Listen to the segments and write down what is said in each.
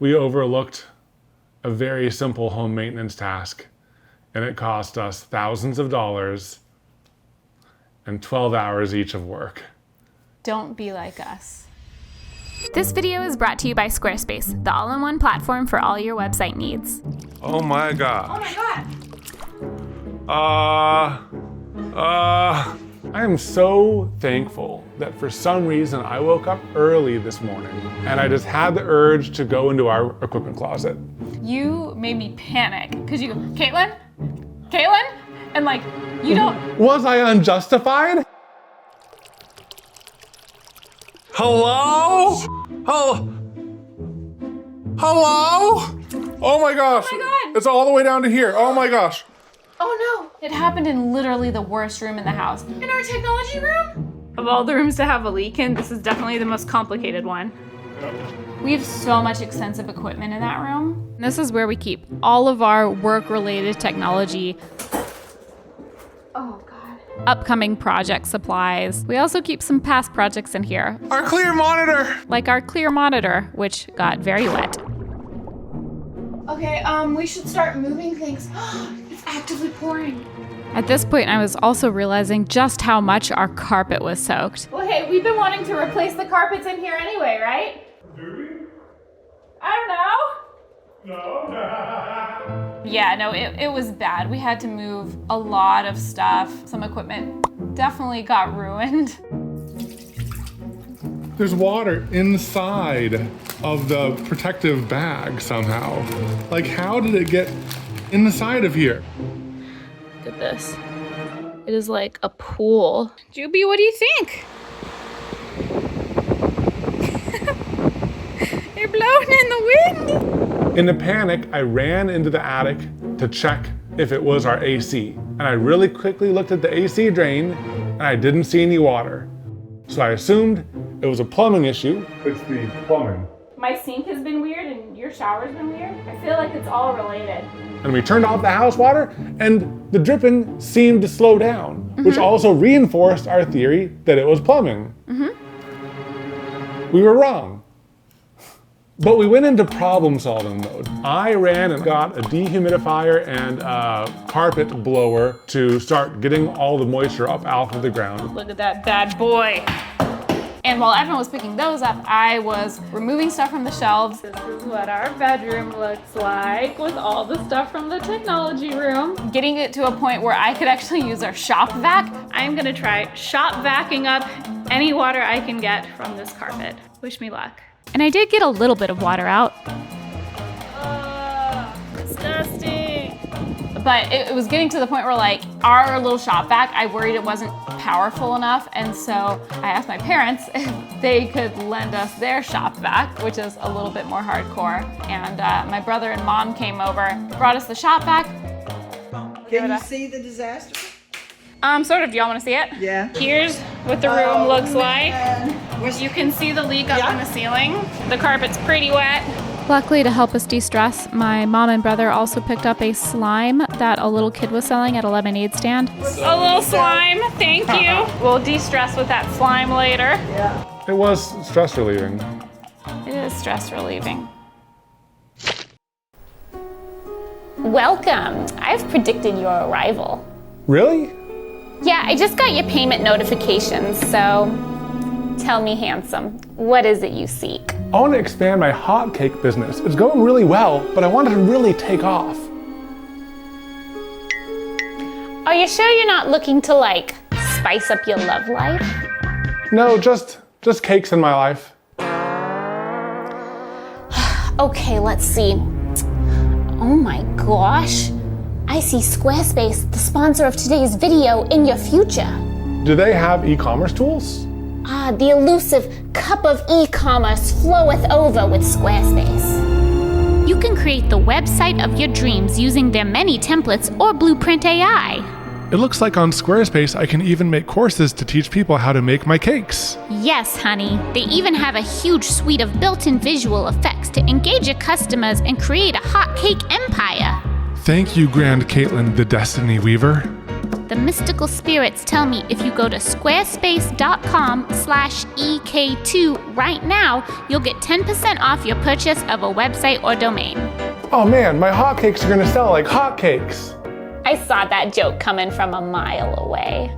we overlooked a very simple home maintenance task, and it cost us thousands of dollars and 12 hours each of work. Don't be like us. This video is brought to you by Squarespace, the all-in-one platform for all your website needs. Oh my gosh. Oh my god. I am so thankful that for some reason I woke up early this morning and I just had the urge to go into our equipment closet. You made me panic because you go, Katelyn? And like, you don't. Was I unjustified? Hello? Hello? Oh my gosh. Oh my God. It's all the way down to here. Oh my gosh. Oh no, it happened in literally the worst room in the house. In our technology room? Of all the rooms to have a leak in, this is definitely the most complicated one. We have so much extensive equipment in that room. This is where we keep all of our work-related technology, Oh God. upcoming project supplies. We also keep some past projects in here, Our clear monitor. like our clear monitor, which got very wet. Okay, we should start moving things. It's actively pouring. At this point, I was also realizing just how much our carpet was soaked. Well, hey, we've been wanting to replace the carpets in here anyway, right? Do we? I don't know. No. Yeah, no, it was bad. We had to move a lot of stuff. Some equipment definitely got ruined. There's water inside of the protective bag somehow. Like, how did it get inside of here? Look at this. It is like a pool. Juby, what do you think? You're blowing in the wind. In a panic, I ran into the attic to check if it was our AC. And I really quickly looked at the AC drain and I didn't see any water. So I assumed it was a plumbing issue. It's the plumbing. My sink has been weird and your shower's been weird. I feel like it's all related. And we turned off the house water and the dripping seemed to slow down, which also reinforced our theory that it was plumbing. We were wrong. But we went into problem solving mode. I ran and got a dehumidifier and a carpet blower to start getting all the moisture up out of the ground. Look at that bad boy. And while everyone was picking those up, I was removing stuff from the shelves. This is what our bedroom looks like with all the stuff from the technology room. Getting it to a point where I could actually use our shop vac. I'm gonna try shop vacuuming up any water I can get from this carpet. Wish me luck. And I did get a little bit of water out. Disgusting. But it was getting to the point where like our little shop vac, I worried it wasn't powerful enough. And so I asked my parents if they could lend us their shop vac, which is a little bit more hardcore. And my brother and mom came over, brought us the shop vac. Can you see the disaster? Sort of, do y'all wanna see it? Yeah. Here's what the room looks like. Where's You can see the leak up in the ceiling. The carpet's pretty wet. Luckily, to help us de-stress, my mom and brother also picked up a slime that a little kid was selling at a lemonade stand. A little slime, thank you. We'll de-stress with that slime later. It was stress relieving. It is stress relieving. Welcome. I've predicted your arrival. Really? Yeah, I just got your payment notifications, so tell me, handsome, what is it you seek? I want to expand my hot cake business. It's going really well, but I want it to really take off. Are you sure you're not looking to, like, spice up your love life? No, just cakes in my life. Okay, let's see. Oh my gosh. I see Squarespace, the sponsor of today's video, in your future. Do they have e-commerce tools? Ah, the elusive cup of e-commerce floweth over with Squarespace. You can create the website of your dreams using their many templates or Blueprint AI. It looks like on Squarespace I can even make courses to teach people how to make my cakes. Yes, honey. They even have a huge suite of built-in visual effects to engage your customers and create a hot cake empire. Thank you, Grand Katelyn, the Destiny Weaver. The mystical spirits tell me if you go to squarespace.com/EK2 right now, you'll get 10% off your purchase of a website or domain. Oh man, my hotcakes are gonna sell like hotcakes. I saw that joke coming from a mile away.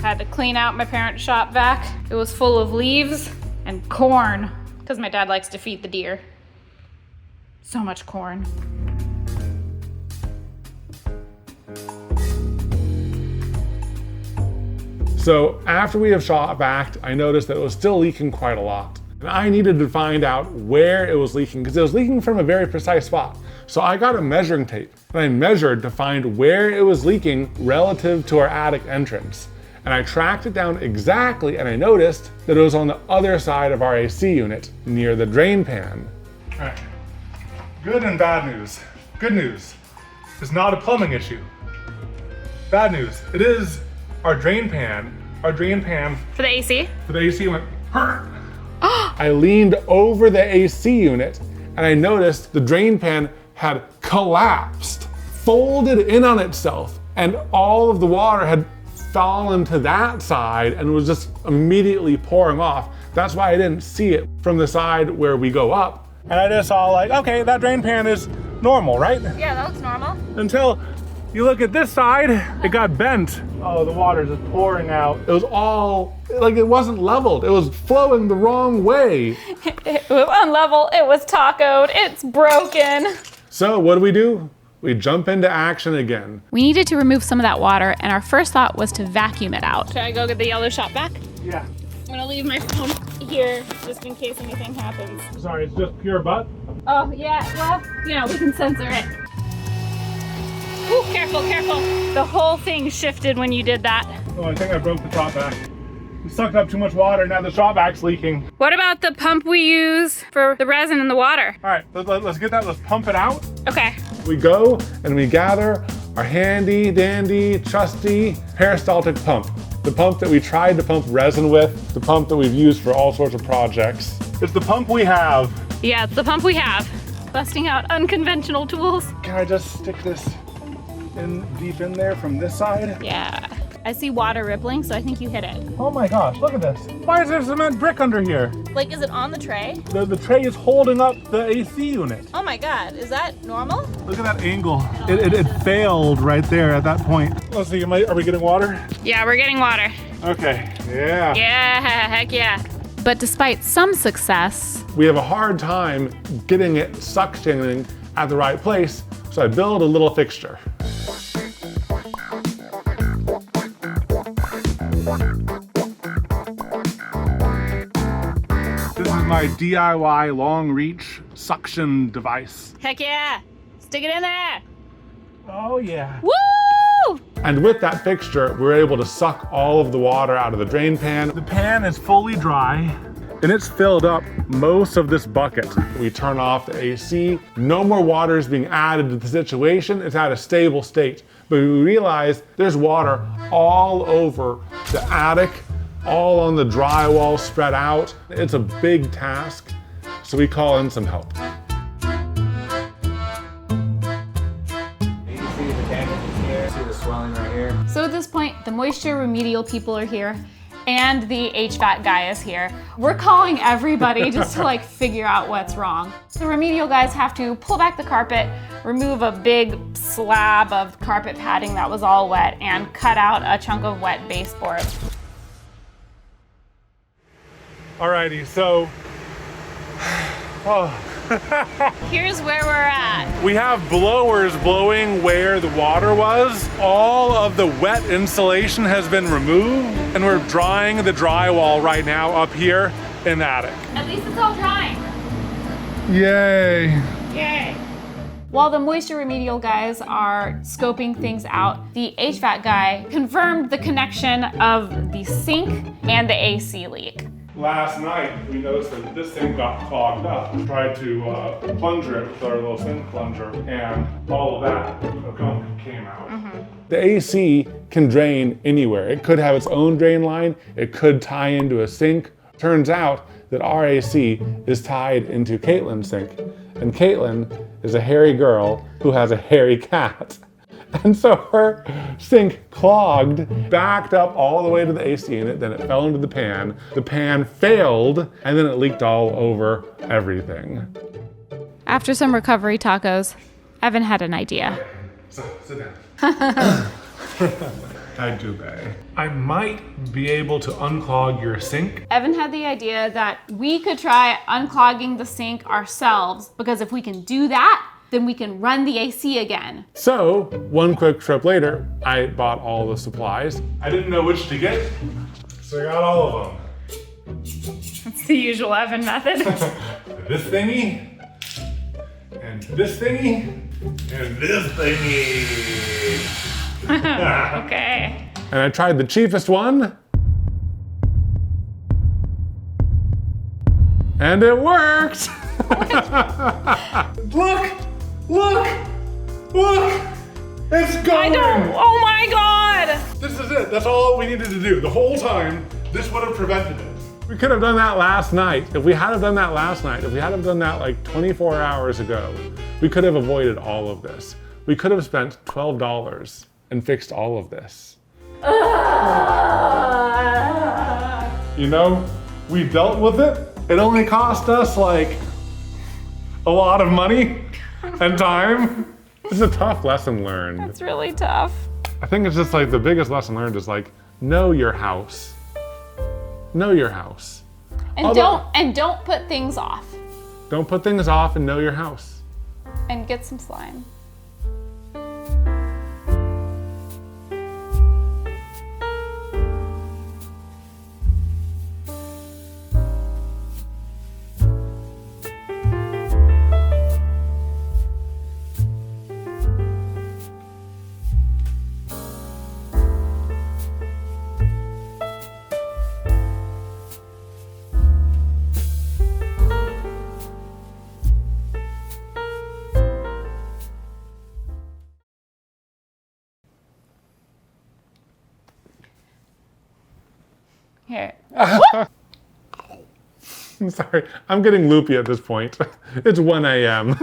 Had to clean out my parents' shop vac. It was full of leaves and corn, because my dad likes to feed the deer. So much corn. So after we have shop vac, I noticed that it was still leaking quite a lot. And I needed to find out where it was leaking because it was leaking from a very precise spot. So I got a measuring tape and I measured to find where it was leaking relative to our attic entrance. And I tracked it down exactly, and I noticed that it was on the other side of our AC unit near the drain pan. All right. Good and bad news. Good news. It's not a plumbing issue. Bad news. It is our drain pan. Our drain pan For the AC? for the AC went, "Hur." I leaned over the AC unit and I noticed the drain pan had collapsed, folded in on itself, and all of the water had fallen to that side and was just immediately pouring off. That's why I didn't see it from the side where we go up. And I just saw like, okay, that drain pan is normal, right? Yeah, that looks normal. Until you look at this side, it got bent. Oh, the water's just pouring out. It was all, like it wasn't leveled. It was flowing the wrong way. It was unlevel, it was tacoed, it's broken. So what do? We jump into action again. We needed to remove some of that water, and our first thought was to vacuum it out. Should I go get the yellow shop vac? Yeah. I'm gonna leave my phone here just in case anything happens. Sorry, it's just pure butt. Oh, yeah, well, you know, we can censor it. Ooh, careful, careful. The whole thing shifted when you did that. Oh, I think I broke the top back. We sucked up too much water, now the shop vac's leaking. What about the pump we use for the resin in the water? All right, let's get that, let's pump it out. Okay. We go and we gather our handy dandy trusty peristaltic pump. The pump that we tried to pump resin with, the pump that we've used for all sorts of projects. It's the pump we have. Yeah, it's the pump we have. Busting out unconventional tools. Can I just stick this in deep in there from this side? Yeah. I see water rippling, so I think you hit it. Oh my gosh, look at this. Why is there cement brick under here? Like, is it on the tray? The tray is holding up the AC unit. Oh my God, is that normal? Look at that angle. It failed right there at that point. Let's see, are we getting water? Yeah, we're getting water. Okay, yeah. Yeah, heck yeah. But despite some success, We have a hard time getting it suctioning at the right place, so I build a little fixture. This is my DIY long reach suction device. Heck yeah. Stick it in there. Oh yeah. Woo! And with that fixture, we're able to suck all of the water out of the drain pan. The pan is fully dry and it's filled up most of this bucket. We turn off the AC. No more water is being added to the situation. It's at a stable state. But we realize there's water all over the attic, all on the drywall spread out. It's a big task. So we call in some help. You see the damage here, see the swelling right here. So at this point, the moisture remedial people are here and the HVAC guy is here. We're calling everybody just to like figure out what's wrong. The remedial guys have to pull back the carpet, remove a big slab of carpet padding that was all wet, and cut out a chunk of wet baseboard. Alrighty, so, Here's where we're at. we have blowers blowing where the water was. All of the wet insulation has been removed, and we're drying the drywall right now up here in the attic. At least it's all drying. Yay. Yay. While the moisture remedial guys are scoping things out, the HVAC guy confirmed the connection of the sink and the AC leak. Last night, we noticed that this thing got clogged up. We tried to plunger it with our little sink plunger, and all of that gunk came out. The AC can drain anywhere. It could have its own drain line. It could tie into a sink. Turns out that our AC is tied into Katelyn's sink, and Katelyn is a hairy girl who has a hairy cat. And so her sink clogged, backed up all the way to the AC unit, then it fell into the pan. The pan failed, and then it leaked all over everything. After some recovery tacos, Evan had an idea. So, sit down. I might be able to unclog your sink. Evan had the idea that we could try unclogging the sink ourselves, because if we can do that, then we can run the AC again. So, one quick trip later, I bought all the supplies. I didn't know which to get, so I got all of them. It's the usual Evan method. This thingy, and this thingy, and this thingy. Okay. And I tried the cheapest one. And it worked! Look! Look! Look! It's going! Oh my God! This is it. That's all we needed to do. The whole time, this would have prevented it. We could have done that last night. If we had have done that last night, if we had have done that like 24 hours ago, we could have avoided all of this. We could have spent $12 and fixed all of this. You know, we dealt with it. It only cost us like a lot of money and time. It's a tough lesson learned. It's really tough. I think it's just like the biggest lesson learned is like, know your house. Know your house. And don't put things off. Don't put things off and know your house. And get some slime. Here. I'm sorry, I'm getting loopy at this point. It's 1 a.m.